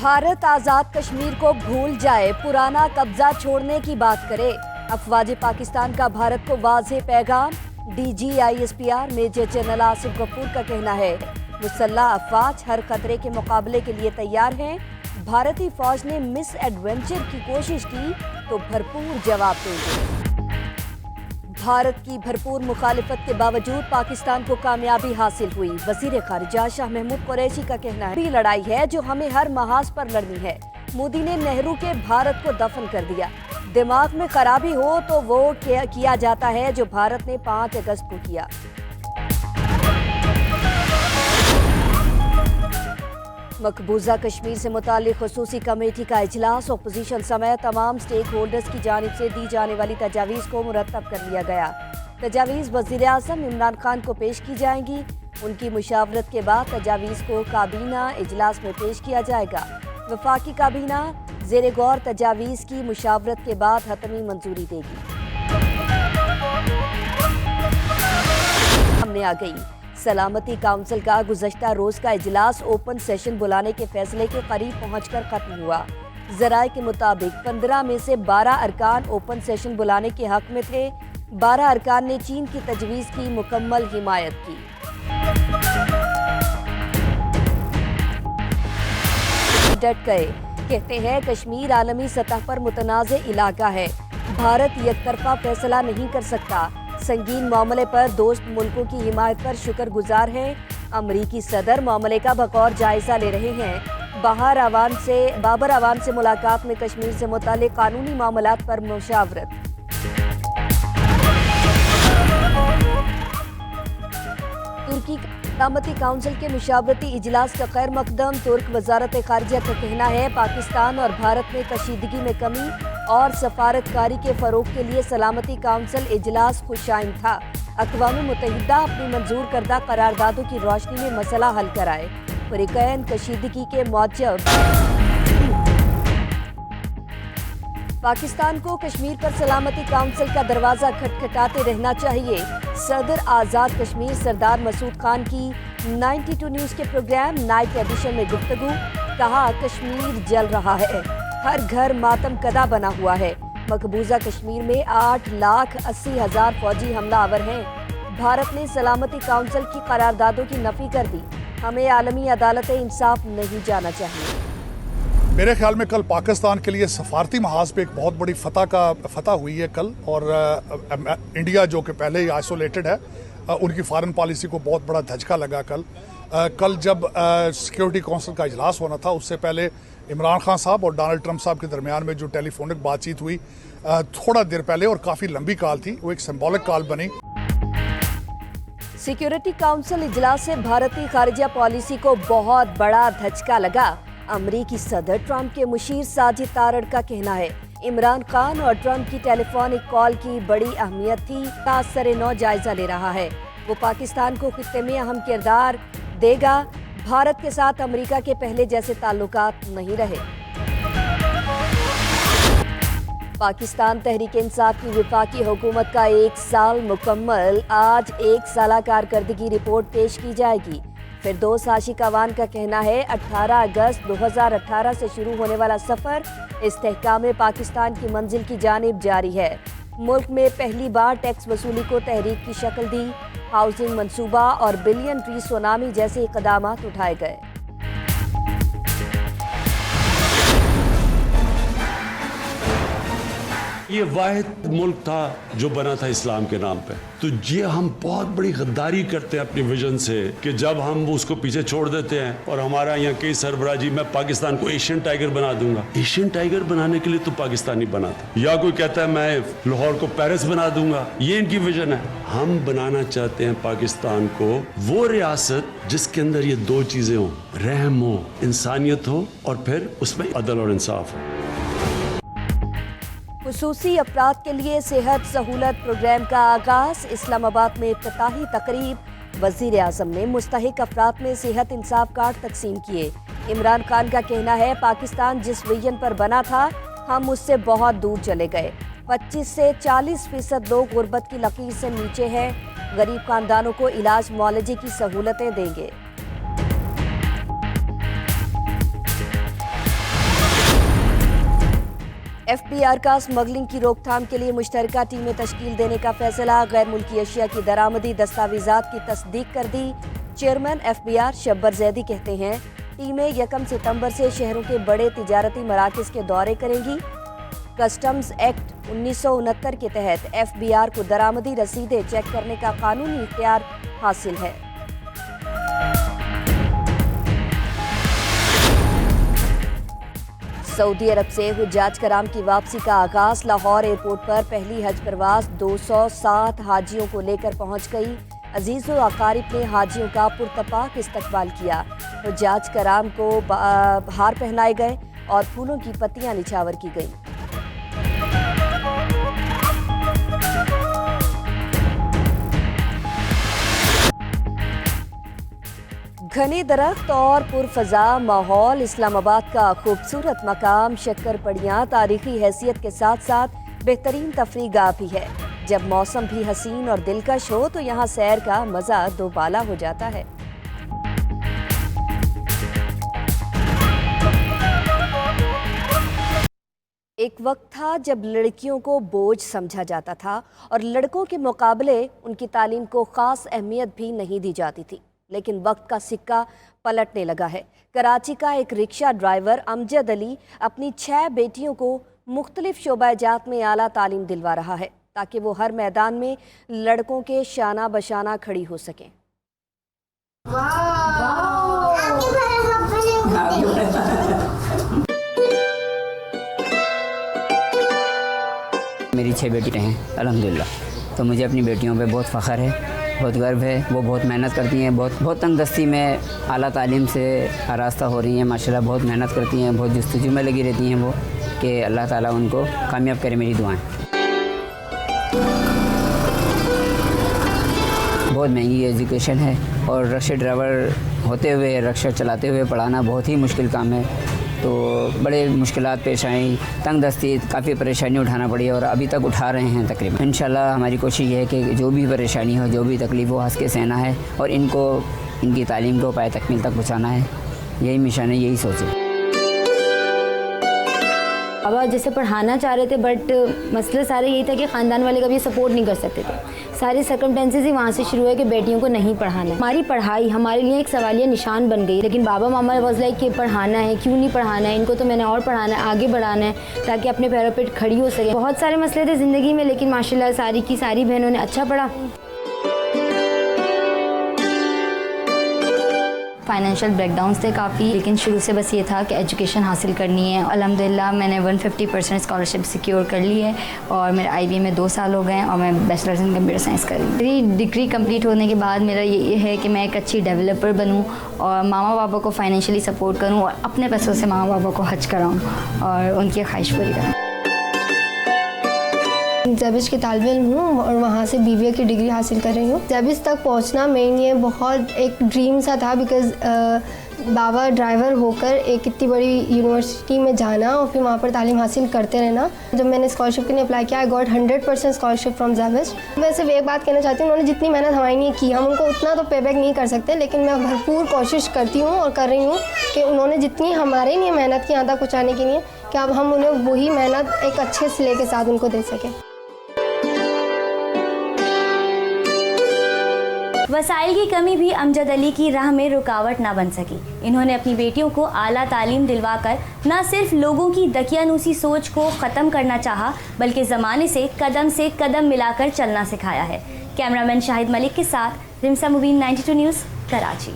भारत आजाद कश्मीर को भूल जाए, पुराना कब्जा छोड़ने की बात करे। अफवाज पाकिस्तान का भारत को वाज़ेह पैगाम। DGISPR major general Asif Ghafoor का कहना है, मुसल्लह अफवाज हर खतरे के मुकाबले के लिए तैयार हैं। भारतीय फौज ने मिस एडवेंचर की कोशिश की तो भरपूर जवाब देंगे। भारत की भरपूर मुखालिफत के बावजूद पाकिस्तान को कामयाबी हासिल हुई। वजीर खारिजा शाह महमूद कुरैशी का कहना है, भी लड़ाई है जो हमें हर महाज पर लड़नी है। मोदी ने नेहरू के भारत को दफन कर दिया। दिमाग में खराबी हो तो वो किया जाता है जो भारत ने 5 अगस्त को किया। मकबूजा कश्मीर से मुताल्लिक खुसूसी कमेटी का इजलास, अपोजिशन समेत तमाम स्टेक होल्डर्स की जानिब से दी जाने वाली तजावीज़ को मुरतब कर लिया गया। तजावीज़ वज़ीर आज़म इमरान खान को पेश की जाएंगी। उनकी मुशावरत के बाद तजावीज़ को काबीना इजलास में पेश किया जाएगा। वफाकी काबीना ज़ेरे गौर तजावीज़ की मुशावरत के बाद हतमी मंजूरी देगी। सामने आ गई सलामती काउंसिल का गुज़श्ता रोज का इजलास ओपन सेशन बुलाने के फैसले के करीब पहुंचकर खत्म हुआ। ज़राए के मुताबिक 15 में से 12 अरकान ओपन सेशन बुलाने के हक में थे। 12 अरकान ने चीन की तजवीज़ की मुकम्मल हिमायत की। डट गए, कहते हैं कश्मीर आलमी सतह पर मुतनाज़े इलाका है, भारत एकतरफा फैसला नहीं कर सकता। संगीन मामले पर दोस्त मुल्कों की हिमायत पर शुक्रगुजार हैं। अमरीकी सदर मामले का बगौर जायजा ले रहे हैं। बाबर अवान से मुलाकात में कश्मीर से मुताल्लिक कानूनी मामलात पर मुशावरत। तुर्की सलामती काउंसिल के मुशावरती इजलास का खैर मकदम। तुर्क वजारत खारिजा का कहना है, पाकिस्तान और भारत में कशीदगी में कमी और सफारतकारी के फरोग के लिए सलामती काउंसिल इजलास खुशाइन था। अक़वाम मुत्तहिदा अपनी मंजूर करदा करारदादों की रोशनी में मसला हल कराए। फरीक़ैन कशीदगी के मौजब पाकिस्तान को कश्मीर पर सलामती काउंसिल का दरवाज़ा खटखटाते रहना चाहिए। सदर आज़ाद कश्मीर सरदार मसूद खान की 92 न्यूज़ के प्रोग्राम नाइट एडिशन में गुफ्तगू। कहा, कश्मीर जल रहा है, हर घर मातम कदा बना हुआ है। मकबूजा कश्मीर में 8,80,000 फौजी हमलावर हैं। भारत ने सलामती काउंसिल की करारदादों की नफी कर दी। हमें आलमी अदालत इंसाफ नहीं जाना चाहिए। मेरे ख्याल में कल पाकिस्तान के लिए सफारती महाज पे एक बहुत बड़ी फतह हुई है कल, और इंडिया जो कि पहले ही आइसोलेटेड है, उनकी फॉरेन पॉलिसी को बहुत बड़ा धचका लगा कल जब सिक्योरिटी काउंसिल का इजलास होना था। उससे पहले इमरान खान साहब और डोनाल्ड ट्रंप साहब के दरमियान में जो टेलीफोनिक बातचीत हुई थोड़ा देर पहले, और काफ़ी लंबी कॉल थी, वो एक सिंबॉलिक कॉल बनी। सिक्योरिटी काउंसिल इजलास से भारतीय खारिजा पॉलिसी को बहुत बड़ा धचका लगा। अमरीकी सदर ट्रंप के मुशीर साजिद तारड़ का कहना है, इमरान खान और ट्रंप की टेलीफोनिक कॉल की बड़ी अहमियत थी। सरे-नौ जायजा ले रहा है, वो पाकिस्तान को खित्ते में अहम किरदार देगा। भारत के साथ अमेरिका के पहले जैसे ताल्लुकात नहीं रहे। पाकिस्तान तहरीक इंसाफ की वफाकी हुकूमत का 1 साल मुकम्मल। आज 1 साला कारकर्दगी रिपोर्ट पेश की जाएगी। फिरदौस आशिक अवान का कहना है, 18 अगस्त 2018 से शुरू होने वाला सफ़र इस्तेहकाम पाकिस्तान की मंजिल की जानिब जारी है। मुल्क में पहली बार टैक्स वसूली को तहरीक की शक्ल दी। हाउसिंग मंसूबा और बिलियन ट्री सुनामी जैसे इक़दामात उठाए गए। ये वाहिद मुल्क था जो बना था इस्लाम के नाम पे। तो ये हम बहुत बड़ी गद्दारी करते हैं अपनी विजन से कि जब हम उसको पीछे छोड़ देते हैं, और हमारा यहाँ कई सरबराजी, मैं पाकिस्तान को एशियन टाइगर बना दूंगा। एशियन टाइगर बनाने के लिए तो पाकिस्तानी बना था, या कोई कहता है मैं लाहौर को पेरिस बना दूंगा। ये इनकी विजन है। हम बनाना चाहते हैं पाकिस्तान को वो रियासत जिसके अंदर ये 2 चीजें हो, रहम हो, इंसानियत हो, और फिर उसमें अदल और इंसाफ हो। खुसूसी अफराद के लिए सेहत सहूलत प्रोग्राम का आगाज। इस्लामाबाद में इफ्तिताही तकरीब। वज़ीर आज़म ने मुस्तहिक अफराद में सेहत इंसाफ कार्ड तकसीम किए। इमरान खान का कहना है, पाकिस्तान जिस विजन पर बना था हम उससे बहुत दूर चले गए। 25 से 40% लोग गुर्बत की लकीर से नीचे हैं। गरीब खानदानों को इलाज मुआलजे की सहूलतें देंगे। FBR کا اسمگلنگ کی روک تھام کے لیے مشترکہ ٹیمیں تشکیل دینے کا فیصلہ، غیر ملکی اشیاء کی درآمدی دستاویزات کی تصدیق کر دی۔ چیئرمین FBR شبر زیدی کہتے ہیں ٹیمیں 1 ستمبر سے شہروں کے بڑے تجارتی مراکز کے دورے کریں گی۔ کسٹمز ایکٹ 1969 کے تحت FBR کو درآمدی رسیدیں چیک کرنے کا قانونی اختیار حاصل ہے۔ سعودی عرب سے حجاج کرام کی واپسی کا آغاز، لاہور ایئرپورٹ پر پہلی حج پرواز 207 حاجیوں کو لے کر پہنچ گئی۔ عزیز و اقارب نے حاجیوں کا پرتپاک استقبال کیا۔ حجاج کرام کو ہار پہنائے گئے اور پھولوں کی پتیاں نچھاور کی گئیں۔ گھنے درخت اور پرفضا ماحول، اسلام آباد کا خوبصورت مقام شکر پڑیاں تاریخی حیثیت کے ساتھ ساتھ بہترین تفریح گاہ بھی ہے۔ جب موسم بھی حسین اور دلکش ہو تو یہاں سیر کا مزہ دوبالا ہو جاتا ہے۔ ایک وقت تھا جب لڑکیوں کو بوجھ سمجھا جاتا تھا اور لڑکوں کے مقابلے ان کی تعلیم کو خاص اہمیت بھی نہیں دی جاتی تھی، لیکن وقت کا سکہ پلٹنے لگا ہے۔ کراچی کا ایک رکشہ ڈرائیور امجد علی اپنی 6 بیٹیوں کو مختلف شعبہ جات میں اعلیٰ تعلیم دلوا رہا ہے تاکہ وہ ہر میدان میں لڑکوں کے شانہ بشانہ کھڑی ہو سکیں۔ میری 6 بیٹیاں ہیں الحمدللہ، تو مجھے اپنی بیٹیوں پہ بہت فخر ہے، بہت گرو ہے۔ وہ بہت محنت کرتی ہیں، بہت تنگ دستی میں اعلیٰ تعلیم سے آراستہ ہو رہی ہیں ماشاءاللہ، بہت محنت کرتی ہیں، بہت جستجو میں لگی رہتی ہیں وہ، کہ اللہ تعالیٰ ان کو کامیاب کرے، میری دعائیں۔ بہت مہنگی ایجوکیشن ہے اور رکشہ ڈرائیور ہوتے ہوئے، رکشہ چلاتے ہوئے پڑھانا بہت ہی مشکل کام ہے، تو بڑے مشکلات پیش آئیں، تنگ دستی کافی پریشانی اٹھانا پڑی اور ابھی تک اٹھا رہے ہیں تقریباً۔ انشاءاللہ ہماری کوشش یہ ہے کہ جو بھی پریشانی ہو، جو بھی تکلیف ہو، ہنس کے سہنا ہے اور ان کو ان کی تعلیم کو پائے تکمیل تک پہنچانا ہے، یہی مشن ہے، یہی سوچ ہے۔ بابا جیسے پڑھانا چاہ رہے تھے، بٹ مسئلہ سارا یہی تھا کہ خاندان والے کبھی سپورٹ نہیں کر سکتے تھے۔ ساری سرکمٹینسز ہی وہاں سے شروع ہے کہ بیٹیوں کو نہیں پڑھانا ہے۔ ہماری پڑھائی ہمارے لیے ایک سوالیہ نشان بن گئی، لیکن بابا ماما واز لائک کہ پڑھانا ہے، کیوں نہیں پڑھانا ہے، ان کو تو میں نے اور پڑھانا ہے، آگے بڑھانا ہے تاکہ اپنے پیروں پہ کھڑی ہو سکے۔ بہت سارے مسئلے تھے زندگی میں، لیکن ماشاءاللہ ساری کی ساری بہنوں نے اچھا پڑھا۔ فائنینشیل بریک ڈاؤنس تھے کافی، لیکن شروع سے بس یہ تھا کہ ایجوکیشن حاصل کرنی ہے۔ الحمدللہ میں نے 150% اسکالرشپ سیکیور کر لی ہے اور میرے IBA میں 2 سال ہو گئے ہیں اور میں بیچلرز ان کمپیوٹر سائنس کر رہی ہوں۔ میری ڈگری کمپلیٹ ہونے کے بعد میرا یہ ہے کہ میں ایک اچھی ڈیولپر بنوں اور ماما بابا کو فائنینشلی سپورٹ کروں اور اپنے پیسوں سے ماما بابا کو حج کراؤں اور ان کی خواہش پوری کروں۔ زیبش کے طالب علم ہوں اور وہاں سے BBA کی ڈگری حاصل کر رہی ہوں۔ زیبش تک پہنچنا میرے لیے بہت ایک ڈریم سا تھا، بیکاز بابا ڈرائیور ہو کر ایک اتنی بڑی یونیورسٹی میں جانا اور پھر وہاں پر تعلیم حاصل کرتے رہنا۔ جب میں نے اسکالرشپ کے لیے اپلائی کیا، I got 100% اسکالرشپ فرام زیبش۔ میں صرف ایک بات کہنا چاہتی ہوں، انہوں نے جتنی محنت ہماری لیے کی، ہم ان کو اتنا تو پے بیک نہیں کر سکتے، لیکن میں بھرپور کوشش کرتی ہوں اور کر رہی ہوں کہ انہوں نے جتنی ہمارے لیے محنت کی یہاں تک پہنچانے کے لیے، کہ اب ہم انہیں وہی محنت ایک اچھے صلے کے ساتھ ان کو دے سکیں۔ وسائل کی کمی بھی امجد علی کی راہ میں رکاوٹ نہ بن سکی۔ انہوں نے اپنی بیٹیوں کو اعلیٰ تعلیم دلوا کر نہ صرف لوگوں کی دقیانوسی سوچ کو ختم کرنا چاہا، بلکہ زمانے سے قدم ملا کر چلنا سکھایا ہے۔ کیمرامین شاہد ملک کے ساتھ رمسا مبین، 92 نیوز، کراچی۔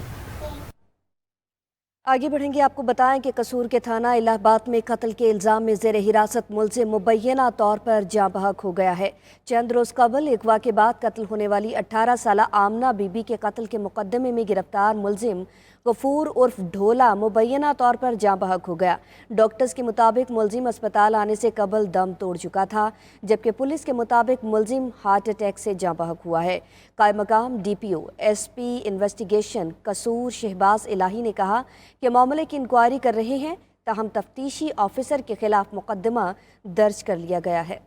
آگے بڑھیں گے، آپ کو بتائیں کہ قصور کے تھانہ الہ آباد میں قتل کے الزام میں زیر حراست ملزم مبینہ طور پر جاں بحق ہو گیا ہے۔ چند روز قبل اغوا کے بعد قتل ہونے والی 18 سالہ آمنہ بی بی کے قتل کے مقدمے میں گرفتار ملزم غفور عرف ڈھولا مبینہ طور پر جاں بحق ہو گیا۔ ڈاکٹرز کے مطابق ملزم اسپتال آنے سے قبل دم توڑ چکا تھا، جبکہ پولیس کے مطابق ملزم ہارٹ اٹیک سے جاں بحق ہوا ہے۔ قائم مقام DPO SP انویسٹیگیشن قصور شہباز الہی نے کہا کہ معاملے کی انکوائری کر رہے ہیں، تاہم تفتیشی آفیسر کے خلاف مقدمہ درج کر لیا گیا ہے۔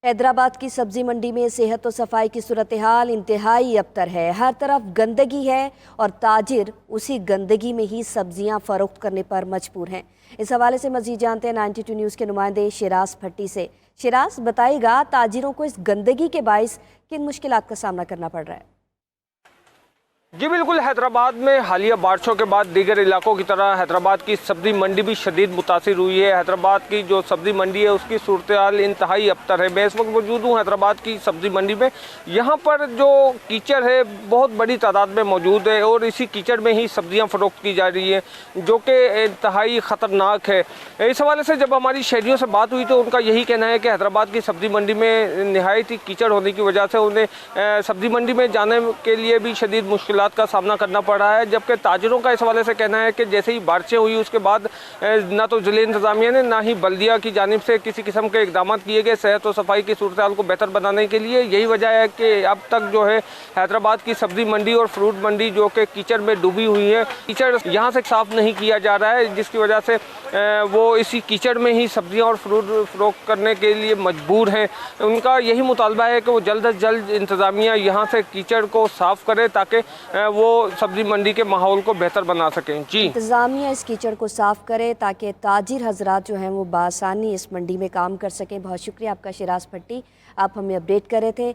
हैदराबाद की सब्जी मंडी में सेहत और सफाई की सूरत हाल इंतहाई अबतर है। हर तरफ गंदगी है और ताजिर उसी गंदगी में ही सब्जियां फरोख्त करने पर मजबूर हैं। इस हवाले से मजीद जानते हैं 92 न्यूज़ के नुमाइंदे शिराज भट्टी से। शिराज, बताइएगा ताजिरों को इस गंदगी के बाइस किन मुश्किलात का सामना करना पड़ रहा है? जी बिल्कुल, हैदराबाद में हालिया बारिशों के बाद दीगर इलाकों की तरह हैदराबाद की सब्ज़ी मंडी भी शदीद मुतासिर हुई है। हैदराबाद की जो सब्ज़ी मंडी है उसकी सूरत हाल इंतहाई अबतर है। मैं इस वक्त मौजूद हूँ हैदराबाद की सब्ज़ी मंडी में। यहाँ पर जो कीचड़ है बहुत बड़ी तादाद में मौजूद है और इसी कीचड़ में ही सब्ज़ियाँ फ़रोख्त की जा रही हैं, जो कि इंतहाई ख़तरनाक है। इस हवाले से जब हमारी शहरियों से बात हुई तो उनका यही कहना है कि हैदराबाद की सब्ज़ी मंडी में नहायत ही कीचड़ होने की वजह से उन्हें सब्ज़ी मंडी में जाने के लिए भी शदीद मुश्किल का सामना करना पड़ रहा है। जबकि ताजिरों का इस हवाले से कहना है कि जैसे ही बारिशें हुई उसके बाद ना तो ज़िले इंतज़ामिया ने ना ही बल्दिया की जानिब से किसी किस्म के इकदाम किए गए सेहत और सफाई की सूरत हाल को बेहतर बनाने के लिए। यही वजह है कि अब तक जो है हैदराबाद की सब्ज़ी मंडी और फ्रूट मंडी जो कि कीचड़ में डूबी हुई है, कीचड़ यहाँ से साफ़ नहीं किया जा रहा है, जिसकी वजह से वो इसी कीचड़ में ही सब्ज़ियाँ और फ्रूट फ़रोख्त करने के लिए मजबूर हैं। उनका यही मुतालबा है कि वो जल्द अज जल्द इंतज़ामिया यहाँ से कीचड़ को साफ़ करे ताकि वो सब्जी मंडी के माहौल को बेहतर बना सकें। जी, इंतज़ामिया इस कीचड़ को साफ़ करे ताकि ताजिर हजरात जो हैं वो बासानी इस मंडी में काम कर सकें। बहुत शुक्रिया आपका शिराज भट्टी, आप हमें अपडेट कर रहे थे।